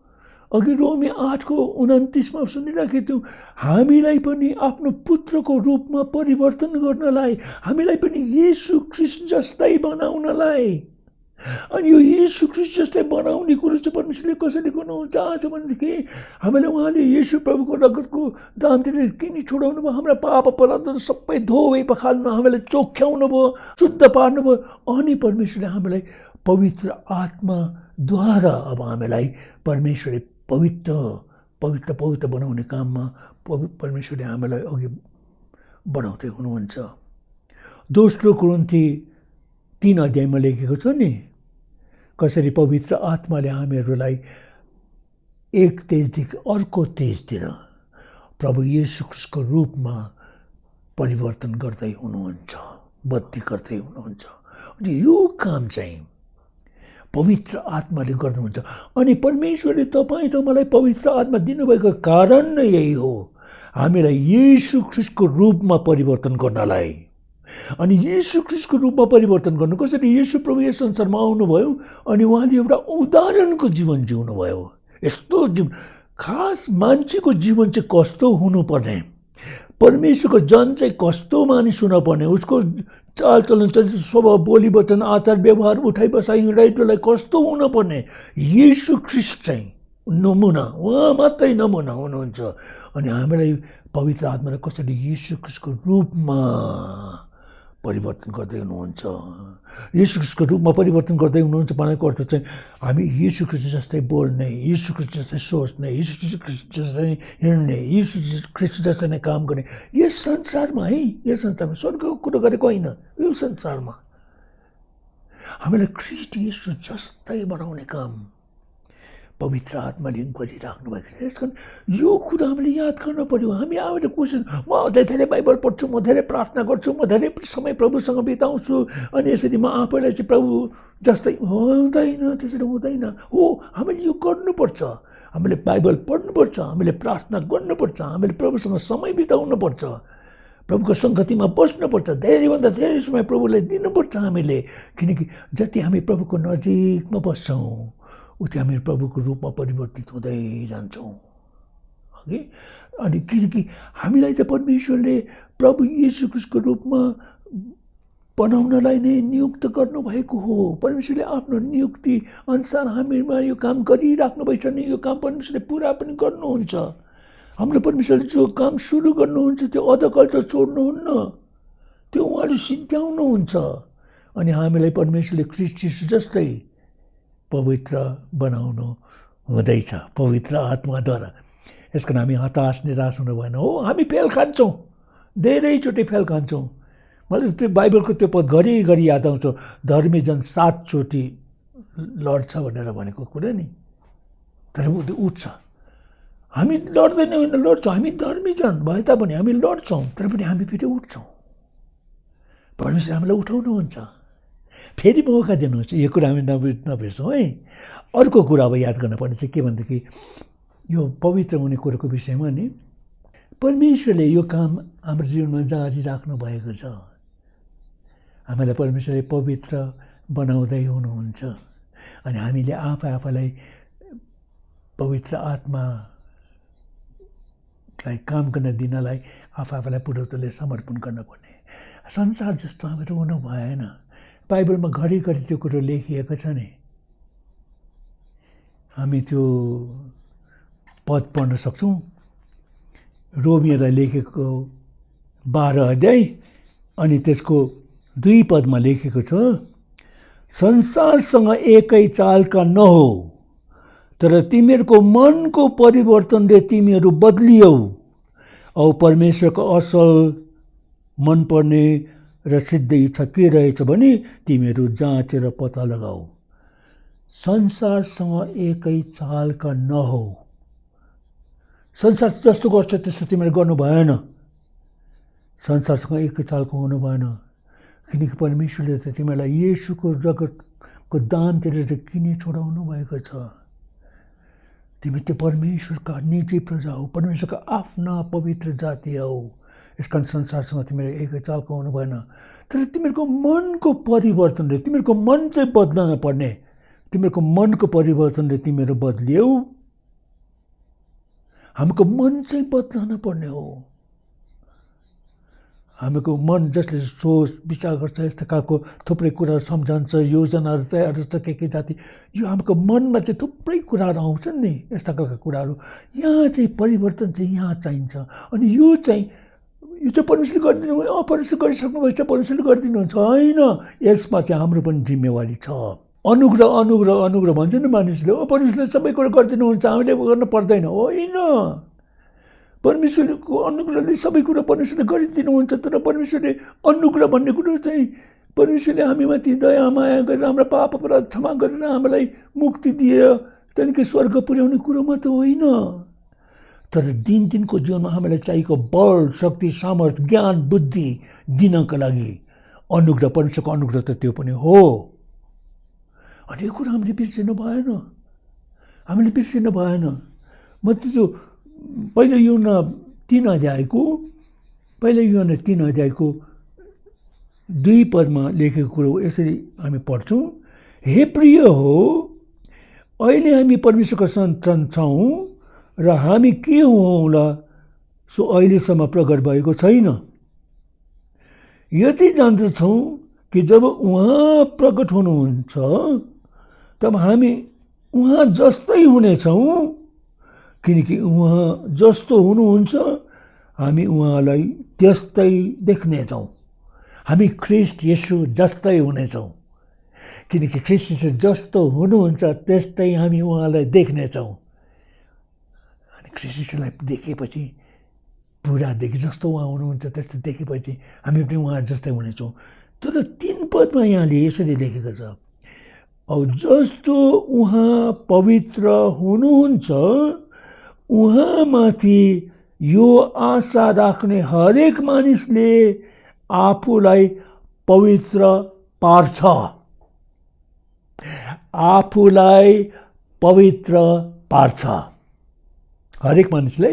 अघि रोमी 8:29 सुनिरहेको थियौँ, हामीलाई पनि आफ्नो पुत्रको रूपमा परिवर्तन गर्नलाई, हामीलाई पनि येशू ख्रीष्ट जस्तै बनाउनलाई। अनि यो येशू ख्रीष्ट जस्तै बनाउने कुरो चाहिँ परमेश्वरले कसरी गर्नुहुन्छ आज भनेदेखि, हामीलाई उहाँले येशू प्रभुको रगतको दाम दिएर किनी छोडाउनु भयो, हाम्रा पाप अपराधहरू सबै धोइ पखाल्नु, हामीलाई चोख्याउनु भयो, शुद्ध पार्नु भयो। अनि परमेश्वरले हामीलाई पवित्र आत्माद्वारा अब हामीलाई परमेश्वरले पवित्र पवित्र पवित्र बनाउने काममा परमेश्वरले हामीलाई अघि बढाउँदै हुनुहुन्छ। दोस्रो कोरिन्थी 3 अध्यायमा लेखेको छ नि, कसरी पवित्र आत्माले हामीहरूलाई एक तेजदेखि अर्को तेजतिर प्रभु येशू ख्रीष्टको रूपमा परिवर्तन गर्दै हुनुहुन्छ, बदली गर्दै हुनुहुन्छ। अनि यो काम चाहिँ पवित्र आत्माले गर्नुहुन्छ। अनि परमेश्वरले तपाईँ र मलाई पवित्र आत्मा दिनुभएको कारण नै यही हो, हामीलाई येशू ख्रीष्टको रूपमा परिवर्तन गर्नलाई। अनि येशू ख्रीष्टको रूपमा परिवर्तन गर्नु कसरी? येशू प्रभु यस संसारमा आउनुभयो अनि उहाँले एउटा उदाहरणको जीवन जिउनुभयो। यस्तो जीवन, खास मान्छेको जीवन चाहिँ कस्तो हुनुपर्ने, परमेश्वरको जन चाहिँ कस्तो मानिस हुनुपर्ने, उसको चालचलन चरित्र स्वभाव बोली वचन आचार व्यवहार उठाइ बसाइ हिँडाइ डुलाइ कस्तो हुनुपर्ने, येशू ख्रीष्ट चाहिँ नमुना, उहाँ मात्रै नमुना हुनुहुन्छ। अनि हामीलाई पवित्र आत्माले कसरी येशू ख्रीष्टको रूपमा परिवर्तन गर्दै हुनुहुन्छ। येशू ख्रीष्टको रूपमा परिवर्तन गर्दै हुनुहुन्छ भनेको अर्थ चाहिँ हामी येशू ख्रीष्ट जस्तै बोल्ने, येशू ख्रीष्ट जस्तै सोच्ने, येशू ख्रीष्ट जस्तै हिँड्ने, येशू ख्रीष्ट जस्तै नै काम गर्ने। यस संसारमा है, यस संसारमा, स्वर्गको कुरो गरेको होइन, यो संसारमा हामीलाई ख्रीष्ट येशू जस्तै बनाउने काम पवित्र आत्माले गरिराख्नु भएको छ। यस कारण यो कुरा हामीले याद गर्न पर्यो। हामी आएर कोसिस, म अझै धेरै बाइबल पढ्छु, म धेरै प्रार्थना गर्छु, म धेरै समय प्रभुसँग बिताउँछु, अनि यसरी म आफैलाई चाहिँ प्रभु जस्तै हुँदैन, त्यसरी हुँदैन। हो, हामीले यो गर्नुपर्छ, हामीले बाइबल पढ्नुपर्छ, हामीले प्रार्थना गर्नुपर्छ, हामीले प्रभुसँग समय बिताउनुपर्छ, प्रभुको सङ्गतिमा बस्नुपर्छ, धेरैभन्दा धेरै समय प्रभुलाई दिनुपर्छ हामीले। किनकि जति हामी प्रभुको नजिकमा बस्छौँ उति हामी प्रभुको रूपमा परिवर्तित हुँदै जान्छौँ अघि। अनि किनकि हामीलाई त परमेश्वरले प्रभु येशू ख्रीष्टको रूपमा बनाउनलाई नै नियुक्त गर्नुभएको हो। परमेश्वरले आफ्नो नियुक्ति अनुसार हामीमा यो काम गरिराख्नु भएको छ नि, यो काम परमेश्वरले पुरा पनि गर्नुहुन्छ। हाम्रो परमेश्वरले जो काम सुरु गर्नुहुन्छ त्यो अधकल्च छोड्नुहुन्न, त्यो उहाँले सिद्ध्याउनुहुन्छ। अनि हामीलाई परमेश्वरले ख्रीष्ट येशू जस्तै पवित्र बनाउनु हुँदैछ पवित्र आत्माद्वारा। यस कारण हामी हताश निराश हुनु भएन। हो, हामी फेल खान्छौँ, धेरैचोटि फेल खान्छौँ। मैले त्यो बाइबलको त्यो पद घरिघरि याद आउँछ, धर्मी जन 7 चोटि लड्छ भनेर भनेको कुरा नि, तर ऊ उठ्छ। हामी लड्दैन होइन, लड्छौँ। हामी धर्मी जन भए तापनि हामी लड्छौँ, तर पनि हामी फेरि उठ्छौँ। परमेश्वर हामीलाई उठाउनुहुन्छ, फेरि मौका दिनुहुन्छ। यो कुरा हामी नबिर्सौँ है। अर्को कुरा अब याद गर्नुपर्ने चाहिँ के भनेदेखि यो पवित्र हुने कुरोको विषयमा नि परमेश्वरले यो काम हाम्रो जीवनमा जारी राख्नु भएको छ। हामीलाई परमेश्वरले पवित्र बनाउँदै हुनुहुन्छ। अनि हामीले आफैलाई पवित्र आत्मालाई काम गर्न दिनलाई आफैलाई पुरोहितले समर्पण गर्नुपर्ने। संसार जस्तो हामीहरू हुनु भएन। बाइबलमा घरिघरि त्यो कुरो लेखिएको छ नि, हामी त्यो पद पढ्न सक्छौँ। रोमीलाई लेखेको 12 अध्याय अनि त्यसको 2 पदमा लेखेको छ, संसारसँग एकै चालका नहो, तर तिमीहरूको मनको परिवर्तनले तिमीहरू बदलियौ औ परमेश्वरको असल मनपर्ने र सिद्ध इच्छा के रहेछ भने तिमीहरू जाँचेर पत्ता लगाऊ। संसारसँग एकै चालका नहो। संसार जस्तो गर्छ त्यस्तो तिमीले गर्नु भएन। संसारसँग एकै चालको हुनु भएन। किनकि परमेश्वरले त तिमीलाई येशूको रगतको दाम तिरेर किनी छोडाउनु भएको छ। तिमी त्यो परमेश्वरका निजी प्रजा हौ, परमेश्वरका आफ्ना पवित्र जाति हौ। यस कारण संसारसँग तिमीहरू एकै चालको हुनु भएन। तर तिमीहरूको मनको परिवर्तनले, तिमीहरूको मन चाहिँ बदलन पर्ने। तिमीहरूको मनको परिवर्तनले तिमीहरू बदलियौ। हाम्रो मन चाहिँ बदलन पर्ने हो। हाम्रो मन जसले सोच विचार गर्छ, यस्ता खालको थुप्रै कुराहरू सम्झन्छ, योजनाहरू तयार गर्छ, के जाति, यो हाम्रो मनमा चाहिँ थुप्रै कुराहरू आउँछन् नि। यस्ता खालका कुराहरू यहाँ चाहिँ परिवर्तन चाहिँ यहाँ चाहिन्छ। अनि यो चाहिँ परमेश्वरले गरिदिनु, परमेश्वर गरिसक्नु भएको छ, परमेश्वरले गरिदिनुहुन्छ होइन। यसमा चाहिँ हाम्रो पनि जिम्मेवारी छ। अनुग्रह अनुग्रह अनुग्रह भन्छ नि मानिसले, परमेश्वरले सबै कुरा गरिदिनुहुन्छ, हामीले गर्न पर्दैन। होइन, परमेश्वरको अनुग्रहले सबै कुरा परमेश्वरले गरिदिनुहुन्छ, तर परमेश्वरले अनुग्रह भन्ने कुरो चाहिँ परमेश्वरले हामीमाथि दया माया गरेर हाम्रा पाप अपराध क्षमा गरेर हामीलाई मुक्ति दिएर त्यहाँदेखि स्वर्ग पुर्याउने कुरो मात्र होइन, तर दिनको जीवनमा हामीलाई चाहिएको बल शक्ति सामर्थ्य ज्ञान बुद्धि दिनका लागि अनुग्रह, परमेश्वरको अनुग्रह त त्यो पनि हो। अनि यो कुरा हामीले बिर्सिनु भएन, हामीले बिर्सिनु भएन। म त्यो पहिलो युहन्ना 3 अध्यायको 2 पदमा लेखेको कुरो यसरी हामी पढ्छौँ, हे प्रिय हो, अहिले हामी परमेश्वरको सन्तान छौँ र हामी के हौँला सो अहिलेसम्म प्रकट भएको छैन। यति जान्दछौँ कि जब उहाँ प्रकट हुनुहुन्छ तब हामी उहाँ जस्तै हुनेछौँ, किनकि उहाँ जस्तो हुनुहुन्छ हामी उहाँलाई त्यस्तै देख्नेछौँ। हामी ख्रिस्ट येशू जस्तै हुनेछौँ, किनकि ख्रिस्ट येशू जस्तो हुनुहुन्छ त्यस्तै हामी उहाँलाई देख्नेछौँ। अनि ख्रिस्ट येशूलाई देखेपछि पुरा देखे जस्तो उहाँ हुनुहुन्छ त्यस्तै देखेपछि हामी पनि उहाँ जस्तै हुनेछौँ। तर 3 पदमा यहाँले यसरी लेखेको छ, औ जस्तो उहाँ पवित्र हुनुहुन्छ उहाँमाथि यो आशा राख्ने हरेक मानिसले आफूलाई पवित्र पार्छ, आफूलाई पवित्र पार्छ हरेक मानिसले।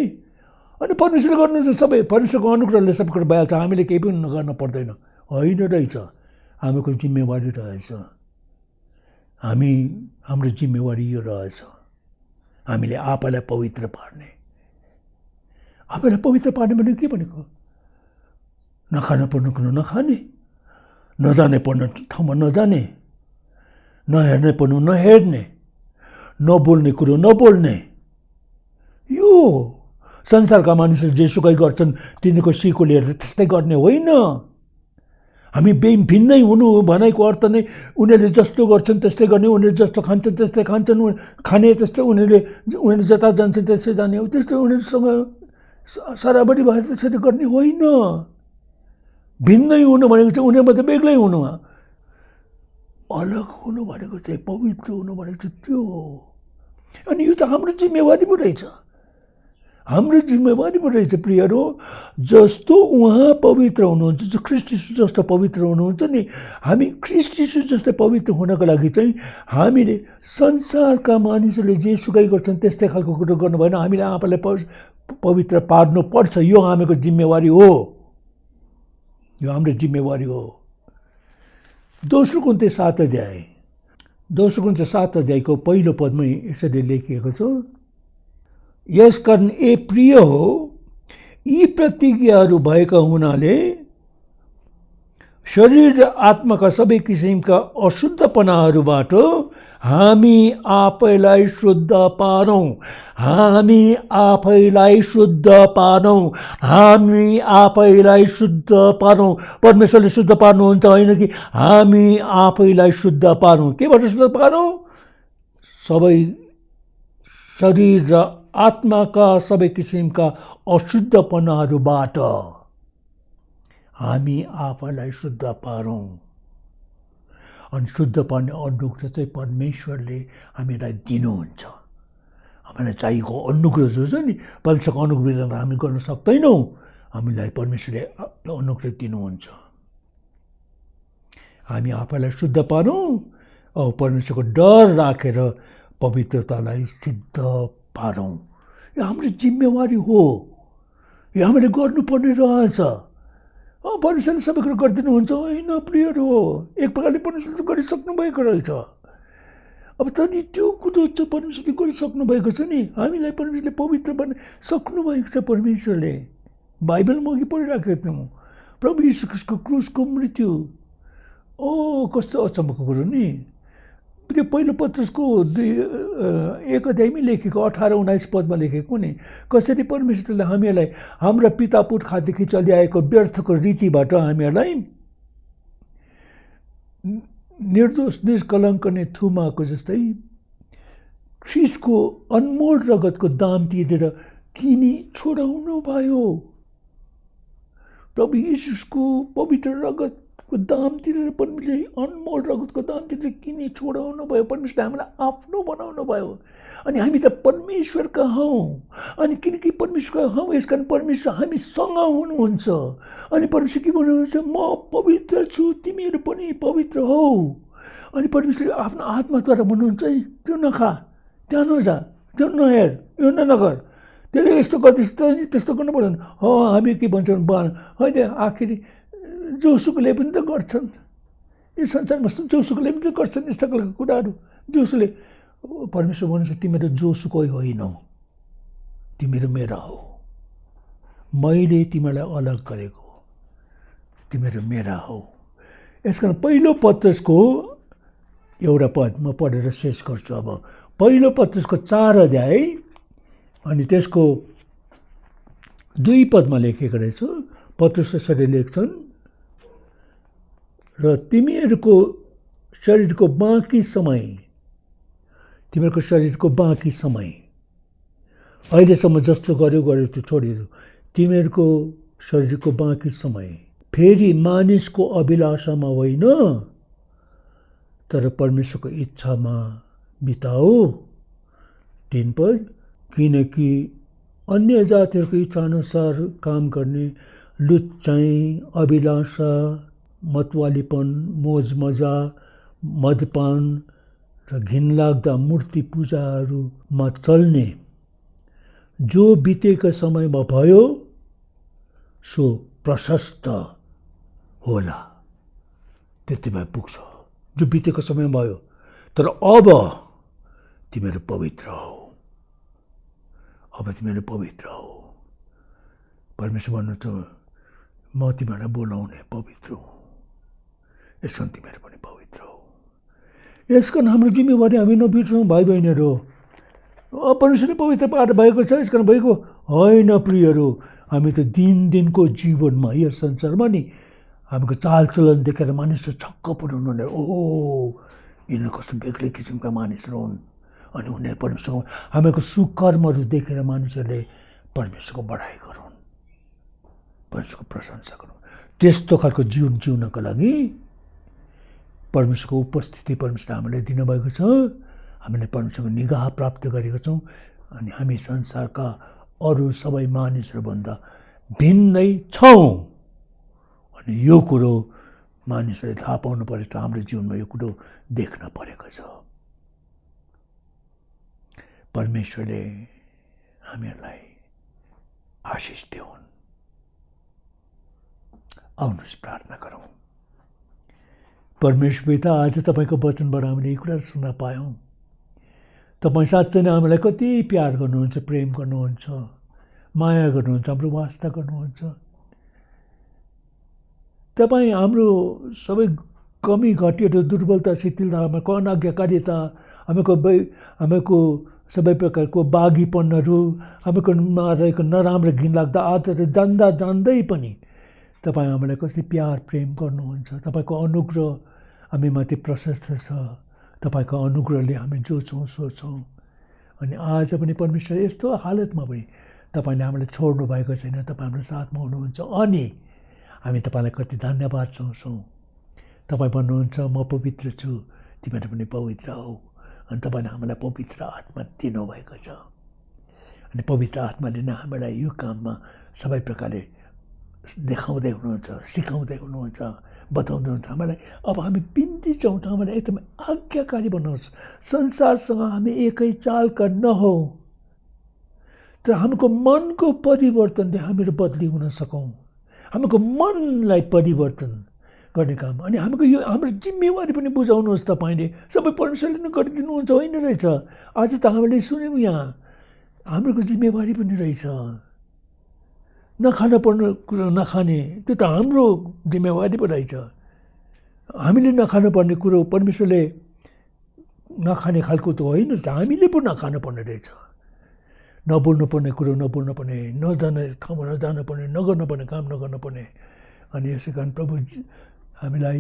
अनि परमेश्वरले गर्नुहुन्छ सबै, परमेश्वरको अनुग्रहले सब कुरा भइहाल्छ, हामीले केही पनि गर्न पर्दैन। होइन रहेछ, हाम्रो जिम्मेवारी रहेछ, हाम्रो जिम्मेवारी यो रहेछ, हामीले आफैलाई पवित्र पार्ने। आफैलाई पवित्र पार्ने भनेको के भनेको? नखान पर्ने कुरो नखाने, नजाने पर्ने ठाउँमा नजाने, नहेर्ने पर्ने नहेर्ने, नबोल्ने कुरो नबोल्ने। यो संसारका मानिसहरू जेसुकै गर्छन् तिनीहरूको सिको लिएर त्यस्तै गर्ने होइन। हामी भिन्नै हुनु भनेको अर्थ नै उनीहरूले जस्तो गर्छन् त्यस्तै गर्ने, उनीहरूले जस्तो खान्छन् त्यस्तै खान्छन्, खाने त्यस्तै उनीहरूले जता जान्छन् त्यस्तै जाने, त्यस्तो उनीहरूसँग सराबरी भएर त्यसरी गर्ने होइन। भिन्नै हुनु भनेको चाहिँ उनीहरूमध्ये बेग्लै हुनु, अलग हुनु भनेको चाहिँ पवित्र हुनु भनेको चाहिँ त्यो हो। अनि यो त हाम्रो जिम्मेवारी पो रहेछ, हाम्रो जिम्मेवारी पो रहेछ प्रियहरू। जस्तो उहाँ पवित्र हुनुहुन्छ, जो ख्रिस्ट यीशु जस्तो पवित्र हुनुहुन्छ नि, हामी ख्रिस्ट यीशु जस्तै पवित्र हुनको लागि चाहिँ हामीले संसारका मानिसहरूले जेसुकै गर्छन् त्यस्तै खालको कुरो गर्नु भएन, हामीले आफूलाई पवित्र पार्नुपर्छ। यो हाम्रो जिम्मेवारी हो, यो हाम्रो जिम्मेवारी हो। दोस्रो कुरिन्थी 7 अध्यायको पहिलो पदमै यसरी लेखिएको छ, यसकारण ए प्रिय हो, यी प्रतिज्ञाहरू भएका हुनाले शरीर र आत्माका सबै किसिमका अशुद्धपनाहरूबाट हामी आफैलाई शुद्ध पारौँ, हामी आफैलाई शुद्ध पारौँ, हामी आफैलाई शुद्ध पारौँ। परमेश्वरले शुद्ध पार्नुहुन्छ, होइन कि हामी आफैलाई शुद्ध पारौँ। केबाट शुद्ध पारौँ? सबै शरीर र आत्माका सबै किसिमका अशुद्धपनाहरूबाट हामी आफैलाई शुद्ध पारौँ। अनि शुद्ध पार्ने अनुग्रह चाहिँ परमेश्वरले हामीलाई दिनुहुन्छ। हामीलाई चाहिएको अनुग्रह जो छ नि, परमेश्वरको अनुग्रह हामी गर्न सक्दैनौँ, हामीलाई परमेश्वरले अनुग्रह दिनुहुन्छ। हामी आफैलाई शुद्ध पारौँ औ परमेश्वरको डर राखेर पवित्रतालाई सिद्ध पारौँ। यो हाम्रो जिम्मेवारी हो, यो हामीले गर्नुपर्ने रहेछ। परमेश्वरले सबै कुरो गरिदिनुहुन्छ होइन प्रियहरू हो, एक प्रकारले परमेश्वरले गरिसक्नु भएको रहेछ। अब त नि त्यो कुरो चाहिँ परमेश्वरले गरिसक्नु भएको छ नि, हामीलाई परमेश्वरले पवित्र बन्न सक्नुभएको छ। परमेश्वरले बाइबलमा अघि पढिराखेको थियौँ, प्रभु यीशु ख्रीष्टको क्रुसको मृत्यु, कस्तो अचम्मको कुरो नि। त्यो पहिलो पत्रसको 1 अध्यायमै लेखेको 18-19 पदमा लेखेको नि, कसरी परमेश्वरले हामीलाई हाम्रा पिता पुर्खादेखि चलिआएको व्यर्थको रीतिबाट हामीहरूलाई निर्दोष निष्कलङ्क नै थुमाको जस्तै ख्रिस्टको अनमोल रगतको दाम तिरेर किनी छोडाउनु भयो। प्रभु यीशुको पवित्र रगतको दाम तिरेर परमेश्वरले अनमोल रगतको दाम तिरेर किनी छोडाउनु भयो। परमेश्वरले हामीलाई आफ्नो बनाउनु भयो अनि हामी त परमेश्वरका हौँ। अनि किनकि परमेश्वरका हौँ यस कारण परमेश्वर हामीसँग हुनुहुन्छ। अनि परमेश्वर के भन्नुहुन्छ, म पवित्र छु, तिमीहरू पनि पवित्र हौ। अनि परमेश्वरले आफ्नो आत्माद्वारा भन्नुहुन्छ, त्यो नखा, त्यहाँ नजा, त्यो नहेर, यो नगर, त्यसले यस्तो गर्दैछ त्यस्तो गर्नु पर्दैन। हामी के भन्छौँ होइन, आखिरी जोसुकले पनि त गर्छन्, यो संसारमा जोसुकले पनि त गर्छन् यस्ता खालको कुराहरू। जोसुले परमेश्वर भन्नुहुन्छ, तिमीहरू जोसुकै होइनौ, तिमीहरू मेरा हो, मैले तिमीलाई अलग गरेको, तिमीहरू मेरा हो। यस कारण पहिलो पत्रसको एउटा पद म पढेर शेष गर्छु। अब पहिलो पत्रसको 4 अध्याय अनि त्यसको 2 पदमा लेखेको रहेछ। पत्रस यसरी लेख्छन्, र तिमीहरूको शरीरको बाँकी समय, तिमीहरूको शरीरको बाँकी समय अहिलेसम्म जस्तो गर्यो त्यो छोडिदियो। तिमीहरूको शरीरको बाँकी समय फेरि मानिसको अभिलाषामा होइन तर परमेश्वरको इच्छामा बिताओ। 3 पद, किनकि अन्य जातिहरूको इच्छाअनुसार काम गर्ने लुच्चाइ, अभिलाषा, मतवालीपन, मोजमजा, मदपान र घिनलाग्दा मूर्ति पूजाहरूमा चल्ने जो बितेको समयमा भयो सो प्रशस्त होला। त्यतिमा पुग्छ जो बितेको समय भयो। तर अब तिमीहरू पवित्र हौ, अब तिमीहरू पवित्र हौ। परमेश्वर भन्नुहुन्छ, म तिमीहरूलाई बोलाउने पवित्र हुँ, यस कारण तिमीहरू पनि पवित्र हौ। यस कारण हाम्रो जिम्मेवारी हामी नबिर्सौँ भाइ बहिनीहरू। परमेश्वरले पवित्र पार भएको छ, यस कारण भएको होइन प्रियहरू। हामी त दिनको जीवनमा यस संसारमा नि हामीको चालचलन देखेर मानिसहरू छक्क पर्नु, ओहो यिनीहरू कस्तो बेग्लै किसिमका मानिसहरू हुन्। अनि उनीहरू परमेश्वर हामीको सुकर्महरू देखेर मानिसहरूले परमेश्वरको बढाइ गरून्, परमेश्वरको प्रशंसा गरून्। त्यस्तो खालको जीवन जिउनको लागि परमेश्वरको उपस्थिति परमेश्वरले हामीलाई दिनुभएको छ। हामीले परमेश्वरको निगाह प्राप्त गरेका छौँ अनि हामी संसारका अरू सबै मानिसहरूभन्दा भिन्नै छौँ। अनि यो कुरो मानिसहरूले थाहा पाउनु परेको छ, हाम्रो जीवनमा यो कुरो देख्न परेको छ। परमेश्वरले हामीहरूलाई आशिष दिउन्। आउनुहोस् प्रार्थना गरौँ। परमेश्वर पिता, आज तपाईँको वचनबाट हामीले यी कुराहरू सुन्न पायौँ। तपाईँ साँच्चै नै हामीलाई कति प्यार गर्नुहुन्छ, प्रेम गर्नुहुन्छ, माया गर्नुहुन्छ, हाम्रो वास्ता गर्नुहुन्छ। तपाईँ हाम्रो सबै कमी घटीहरू, दुर्बलता, शिथिलता, हाम्रो अनाज्ञाकारिता, हामीको सबै प्रकारको बाघीपनहरू, हामीकोमा रहेको नराम्रो घिनलाग्दा आदतहरू जान्दै पनि तपाईँ हामीलाई कसरी प्यार प्रेम गर्नुहुन्छ। तपाईँको अनुग्रह हामीमाथि प्रशस्त छ। तपाईँको अनुग्रहले हामी जो छौँ सो छौँ। अनि आज पनि परमेश्वर यस्तो हालतमा पनि तपाईँले हामीलाई छोड्नु भएको छैन, तपाईँ हाम्रो साथमा हुनुहुन्छ। अनि हामी तपाईँलाई कति धन्यवाद चाहन्छौँ। तपाईँ भन्नुहुन्छ, म पवित्र छु, तिमीहरू पनि पवित्र हौ। अनि तपाईँले हामीलाई पवित्र आत्मा दिनुभएको छ। अनि पवित्र आत्माले नै हामीलाई यो काममा सबै प्रकारले देखाउँदै हुनुहुन्छ, सिकाउँदै हुनुहुन्छ, बताउँदै हुनुहुन्छ हामीलाई। अब हामी बिन्ती चाहन्छौँ, हामीलाई एकदमै आज्ञाकारी बनाउनुहोस्। संसारसँग हामी एकै चालका नहौँ, तर हाम्रो मनको परिवर्तनले हामीहरू बदली हुन सकौँ। हाम्रो मनलाई परिवर्तन गर्ने काम। अनि हाम्रो जिम्मेवारी पनि बुझाउनुहोस् तपाईँले। सबै परमेश्वरले नै गरिदिनुहुन्छ होइन रहेछ। आज त हामीले सुन्यौँ यहाँ हाम्रो जिम्मेवारी पनि रहेछ। नखान पर्ने कुरो नखाने, त्यो त हाम्रो जिम्मेवारी पो रहेछ। हामीले नखानु पर्ने कुरो परमेश्वरले नखाने खालको त होइन, हामीले पो नखानु पर्ने रहेछ। नबोल्नु पर्ने कुरो नबोल्नु पर्ने, नजाने ठाउँमा नजानु पर्ने, नगर्नु पर्ने काम नगर्नु पर्ने। अनि यसै कारण प्रभु हामीलाई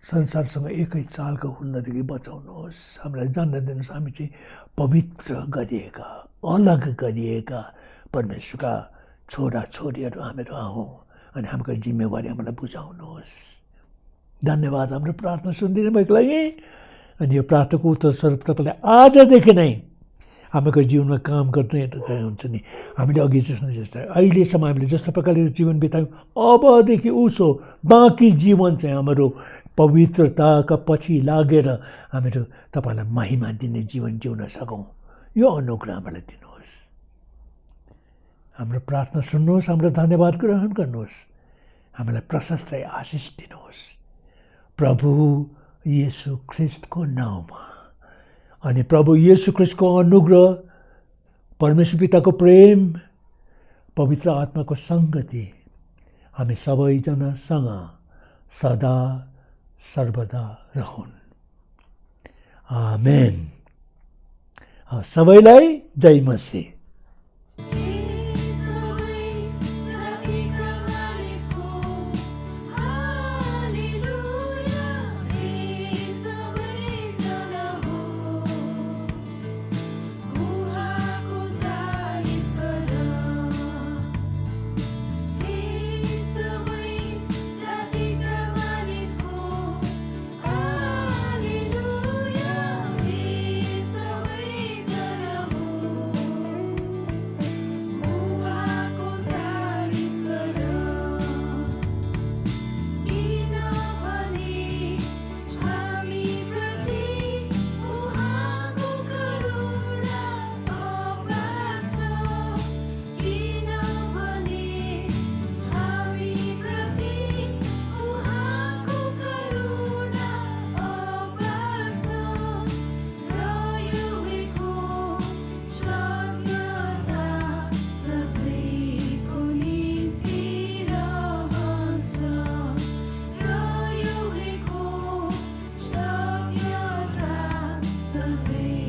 संसारसँग एकै चालको हुन्नदेखि बचाउनुहोस्। हामीलाई जान्न दिनुहोस् हामी चाहिँ पवित्र गरिएका, अलग गरिएका परमेश्वरका छोरा छोरीहरू हामीहरू हौँ अनि हाम्रो जिम्मेवारी हामीलाई बुझाउनुहोस्। धन्यवाद हाम्रो प्रार्थना सुनिदिनु भएको लागि। अनि यो प्रार्थनाको उत्तर स्वरूप तपाईँले आजदेखि नै हाम्रो जीवनमा काम गर्ने हुन्छ नि। हामीले अघि जस्तो अहिलेसम्म हामीले जस्तो प्रकारले जीवन बितायौँ अबदेखि उसो बाँकी जीवन चाहिँ हाम्रो पवित्रताका पछि लागेर हामीहरू तपाईँलाई महिमा दिने जीवन जिउन सकौँ, यो अनुग्रह हामीलाई दिनुहोस्। हाम्रो प्रार्थना सुन्नुहोस्, हाम्रो धन्यवाद ग्रहण गर्नुहोस्, हामीलाई प्रशस्त आशिष दिनुहोस् प्रभु येशू ख्रिस्टको नाउँमा। अनि प्रभु येशू ख्रिस्टको अनुग्रह, परमेश्वर पिताको प्रेम, पवित्र आत्माको सङ्गति हामी सबैजनासँग सदा सर्वदा रहन्। आमेन। सबैलाई जय मसीह। Salvation.